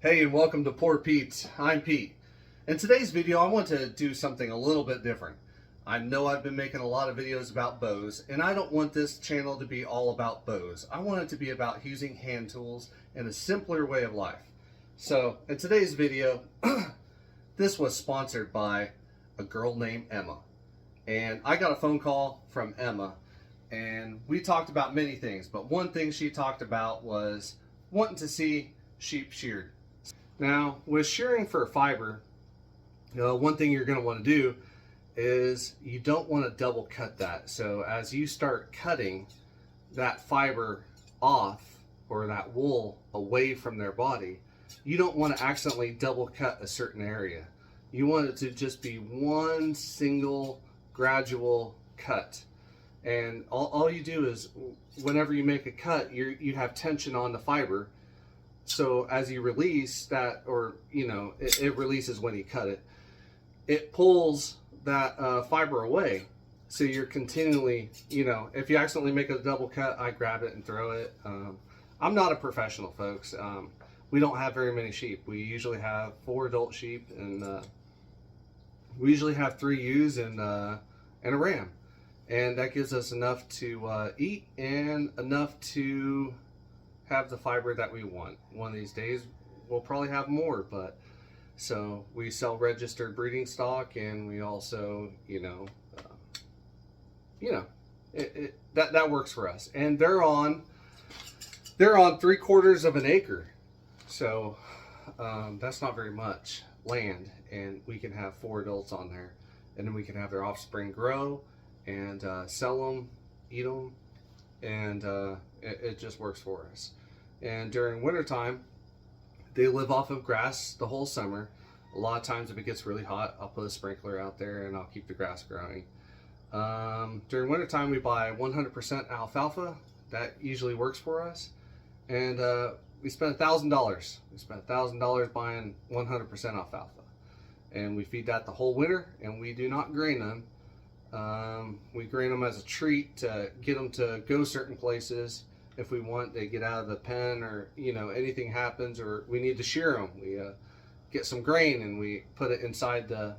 Hey, and welcome to Poor Pete's. I'm Pete. In today's video, I want to do something a little bit different. I know I've been making a lot of videos about bows, and I don't want this channel to be all about bows. I want it to be about using hand tools in a simpler way of life. So, in today's video, this was sponsored by a girl named Emma. And I got a phone call from Emma, and we talked about many things, but one thing she talked about was wanting to see sheep sheared. Now, with shearing for fiber, one thing you're going to want to do is you don't want to double cut that. So as you start cutting that fiber off or that wool away from their body, you don't want to accidentally double cut a certain area. You want it to just be one single gradual cut. And all you do is whenever you make a cut, you have tension on the fiber. So as you release that, or it releases when you cut it, it pulls that fiber away. So you're continually, if you accidentally make a double cut, I grab it and throw it. I'm not a professional, folks. We don't have very many sheep. We usually have 4 adult sheep, and we usually have 3 ewes and a ram, and that gives us enough to eat and enough to have the fiber that we want. One of these days we'll probably have more, but so we sell registered breeding stock, and we also that works for us. And they're on 3/4 of an acre, so that's not very much land, and we can have 4 adults on there, and then we can have their offspring grow and sell them, eat them, and it just works for us. And during wintertime, they live off of grass the whole summer. A lot of times if it gets really hot, I'll put a sprinkler out there and I'll keep the grass growing. During wintertime, we buy 100% alfalfa. That usually works for us. And we spend $1,000. We spend $1,000 buying 100% alfalfa. And we feed that the whole winter, and we do not grain them. We grain them as a treat to get them to go certain places. If we want, they get out of the pen, or anything happens, or we need to shear them, we get some grain and we put it inside a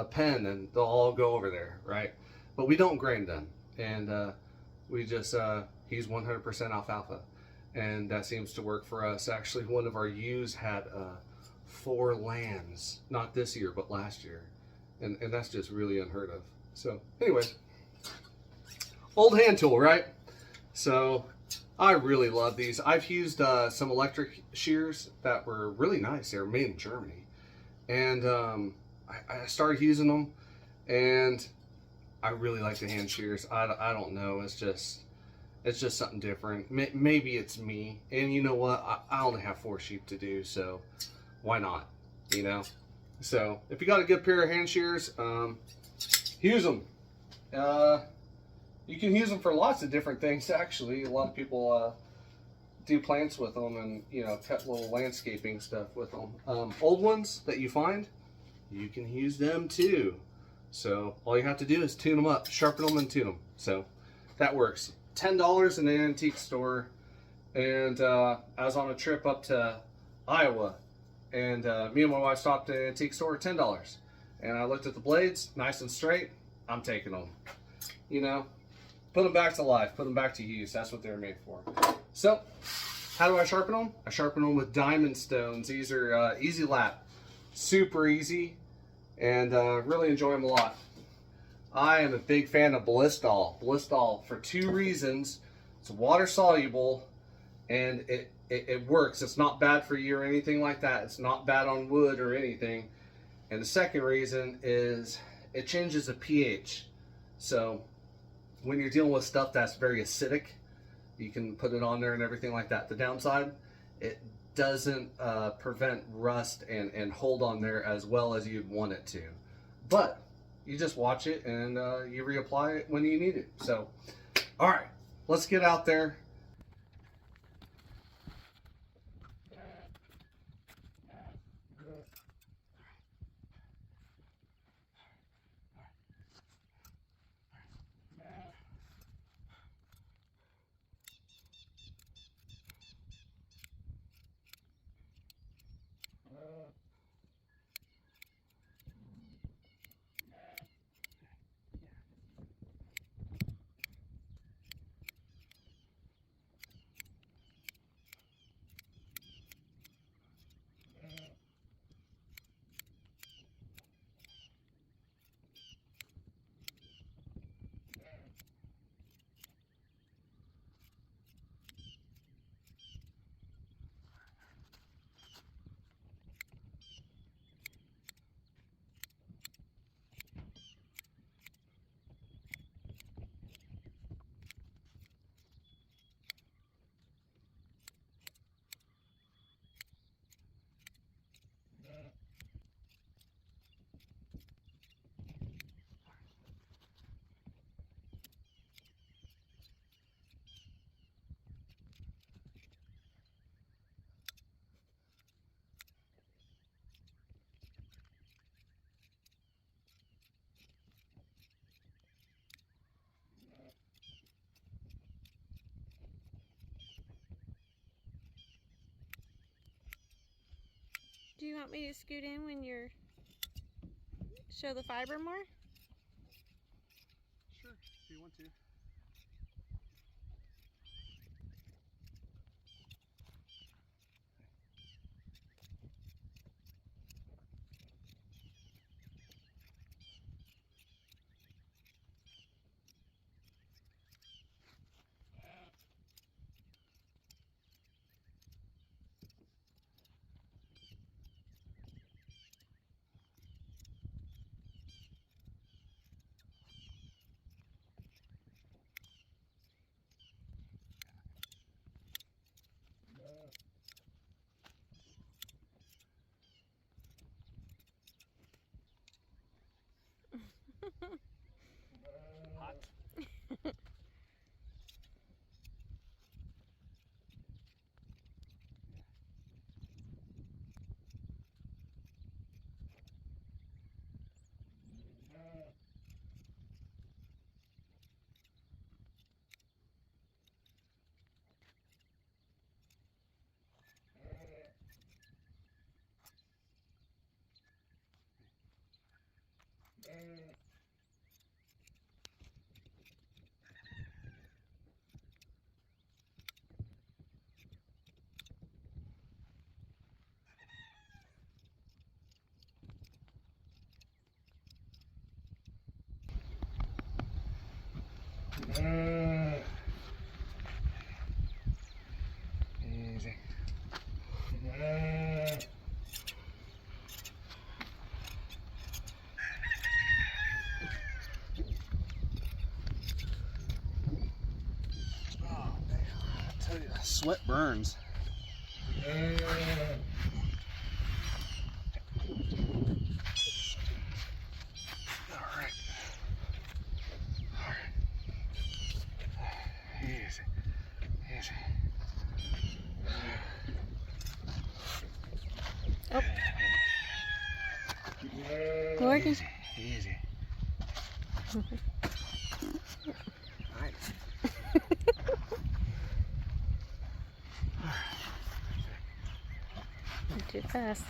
pen, and they'll all go over there, right? But we don't grain them, and we just use 100% alfalfa, and that seems to work for us. Actually, one of our ewes had 4 lambs, not this year but last year, and that's just really unheard of. So anyway, old hand tool, right? So I really love these. I've used some electric shears that were really nice. They were made in Germany, and I started using them, and I really like the hand shears. I don't know. It's just something different. Maybe it's me. And you know what? I only have 4 sheep to do, so why not? So if you got a good pair of hand shears, use them. You can use them for lots of different things, actually. A lot of people do plants with them, and cut little landscaping stuff with them. Old ones that you find, you can use them too. So all you have to do is tune them up, sharpen them and tune them. So that works. $10 in an antique store. And I was on a trip up to Iowa, and me and my wife stopped at an antique store, $10. And I looked at the blades, nice and straight. I'm taking them. Put them back to life, put them back to use. That's what they're made for. So, how do I sharpen them? I sharpen them with diamond stones. These are easy lap, super easy, and really enjoy them a lot. I am a big fan of Blistol. Blistol for 2 reasons. It's water soluble, and it works. It's not bad for you or anything like that. It's not bad on wood or anything. And the second reason is it changes the pH. So when you're dealing with stuff that's very acidic, you can put it on there and everything like that. The downside, it doesn't prevent rust and hold on there as well as you'd want it to. But you just watch it, and you reapply it when you need it. So, all right, let's get out there. Do you want me to scoot in when you're show the fiber more? Sure, if you want to. Hot. Easy. Oh, man. I tell you, sweat burns. Easy. Easy. Oh. Working. Easy. Easy. Nice. Not too fast.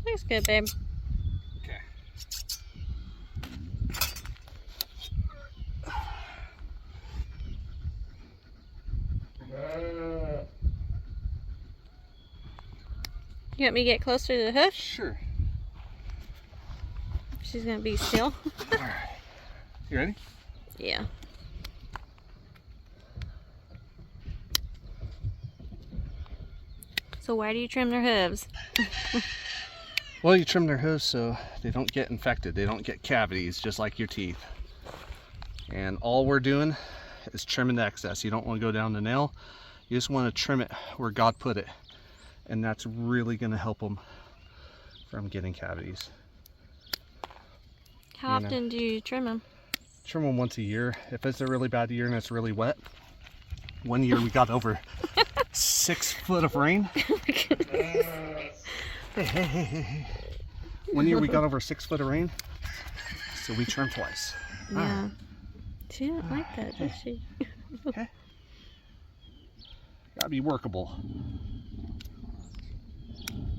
Looks good, babe. Okay. You want me to get closer to the hoof? Sure. She's gonna be still. All right. You ready? Yeah. So why do you trim their hooves? Well, you trim their hooves so they don't get infected. They don't get cavities, just like your teeth. And all we're doing is trimming the excess. You don't want to go down the nail. You just want to trim it where God put it. And that's really going to help them from getting cavities. How often do you trim them? Trim them once a year. If it's a really bad year and it's really wet. One year we got over 6 foot of rain. Oh my goodness. Hey. One year we got over 6 foot of rain, so we trimmed twice. Yeah. She didn't like that, did she? Okay. Gotta be workable.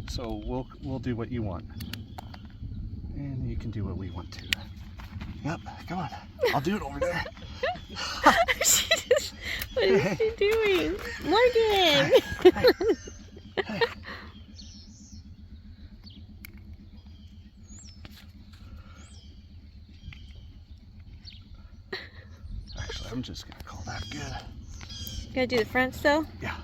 So we'll do what you want, and you can do what we want to. Yep. Come on. I'll do it over there. What is she doing? Morgan! Hey. Actually, I'm just gonna call that good. You gotta do the front still? Yeah.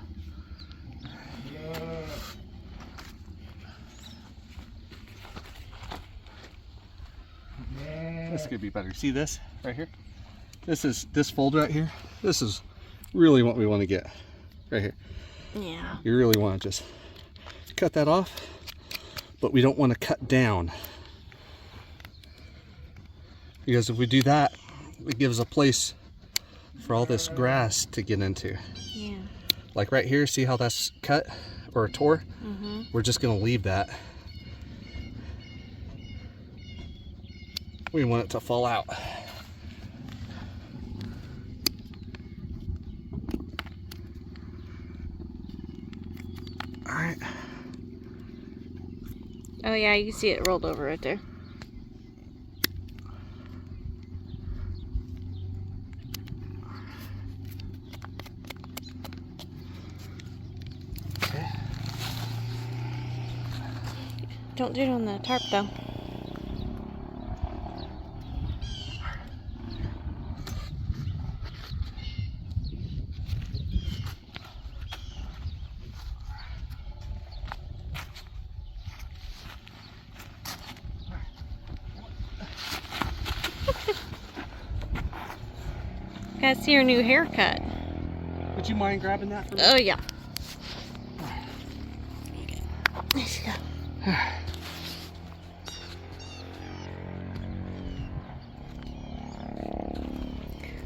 This could be better. See this right here? This fold right here. This is really what we want to get right here. Yeah. You really want to just cut that off, but we don't want to cut down, because if we do that, it gives a place for all this grass to get into. Yeah. Like right here, see how that's cut or tore? Mm-hmm. We're just going to leave that. We want it to fall out. All right. Oh yeah, you can see it rolled over right there. Okay. Don't do it on the tarp though. Gotta see your new haircut. Would you mind grabbing that for me? Oh yeah. There you go.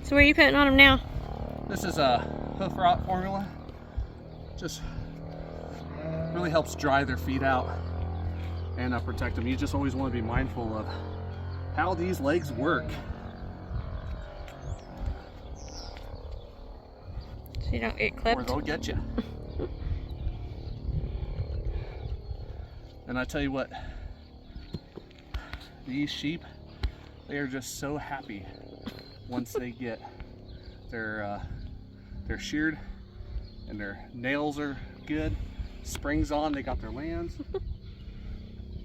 So where are you putting on them now? This is a Hoof rot formula. Just really helps dry their feet out and protect them. You just always want to be mindful of how these legs work. So you don't get clipped? Or they'll get you. And I tell you what, these sheep, they are just so happy once they get their sheared and their nails are good, springs on, they got their lands.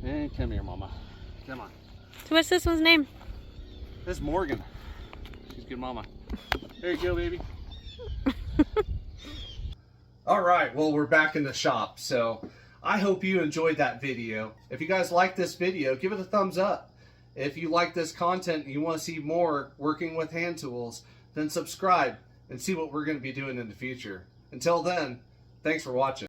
And come here, mama. Come on. So what's this one's name? This is Morgan. She's a good mama. There you go, baby. All right, well, we're back in the shop. So I hope you enjoyed that video. If you guys like this video, give it a thumbs up. If you like this content and you want to see more working with hand tools, then subscribe and see what we're going to be doing in the future. Until then, thanks for watching.